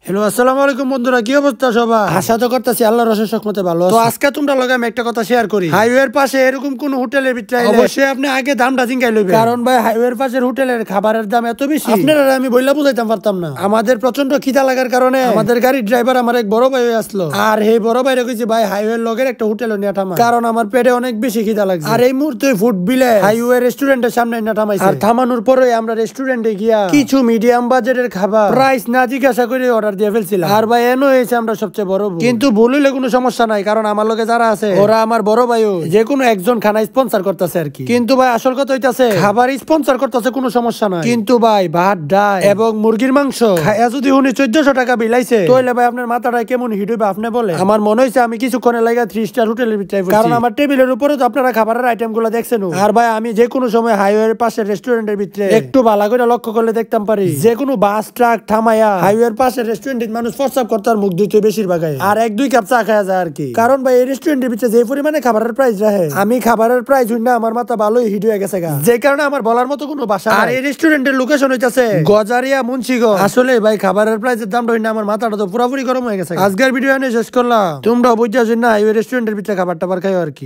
Hello, আসসালামু আলাইকুম বন্ধুরা, কি অবস্থা সবার? আশা তো করতেছি আল্লাহর অশেষ রহমতে ভালো আছো। তো আজকে তোমরা লগে আমি একটা কথা শেয়ার করি। হাইওয়ের পাশে এরকম কোন হোটেলের ভিতরে অবশ্যই আপনি আগে দামটা জিঙ্গাই লইবেন, কারণ ভাই হাইওয়ের পাশের হোটেলের খাবারের দাম এত বেশি আপনারা আমি বইলা বুঝাইতাম পারতাম না। আমাদের প্রচন্ড খিদা লাগার কারণে আমাদের গাড়ির ড্রাইভার আমার এক বড় ভাই আসলো, আর এই বড় ভাই কইছে ভাই হাইওয়ের লগের একটা হোটেল নিয়ে থামা, কারণ আমার পেটে অনেক বেশি খিদা লাগছে। আর এই মুহূর্তে ফুড বিলে হাইওয়ে রেস্টুরেন্টের সামনে না থামাইছে। আর থামানোর পরে আমরা রেস্টুরেন্টে গিয়া কিছু মিডিয়াম বাজেটের খাবার প্রাইস না জিজ্ঞাসা করে অর্ডার দিয়ে ফেলছিলাম। আর ভাই এনো হয়েছে আমরা সবচেয়ে বড় ভুল। কিন্তু ভুল হইলে কোনো সমস্যা নাই, কারণ আমার লগে যারা আছে ওরা আমার বড় ভাইও যে কোনো একজন খানা স্পন্সর করতেছে আর কি। কিন্তু ভাই আসল কথা হইতাছে খাবার স্পন্সর করতেছে কোনো সমস্যা নাই, কিন্তু ভাই ভাত ডাল এবং মুরগির মাংস খায়া যদি উনি 1400 টাকা বিলাইছে তাহলে ভাই আপনার মাথাটা কেমন হিট হইবে আপনি বলে। আমার মনে হইছে আমি কিছুক্ষণের লাগা 3 স্টার হোটেলের ভিতরে, কারণ আমার টেবিলের উপরে তো আপনারা খাবারের আইটেম গুলো দেখছেন। আর ভাই আমি যে কোনো সময় হাইওয়ের পাশে রেস্টুরেন্টের ভিতরে একটু ভালো করে লক্ষ্য করলে দেখতাম পারি যে কোনো বাস ট্রাক থামায়া হাইওয়ের পাশে রেস্টুরেন্টের মানুষ প্রস্রাব করতে আর মুখ ধুইতে বেশিরভাগ আর 1-2 কাপ চা খাওয়া যায় আর কি। কারণ ভাই এই রেস্টুরেন্টের ভিতরে যে পরিমাণে খাবারের প্রাইস রাখে, আমি খাবারের প্রাইস হই না আমার মাথা ভালোই হিট হয়ে গেছে, যে কারণে আমার বলার মতো কোনো ভাষা। আর এই রেস্টুরেন্টের লোকেশন হইতাছে গজারিয়া মুন্সিগঞ্জ। আসলে ভাই খাবারের প্রাইসের দামটা হই না আমার মাথাটা তো পুরোপুরি গরম হয়ে গেছে। আজকের ভিডিও এনে শেষ করলাম, তোমরা বুঝতে না হাইওয়ে রেস্টুরেন্টের ভিতরে খাবার টাবার খাইও আর কি।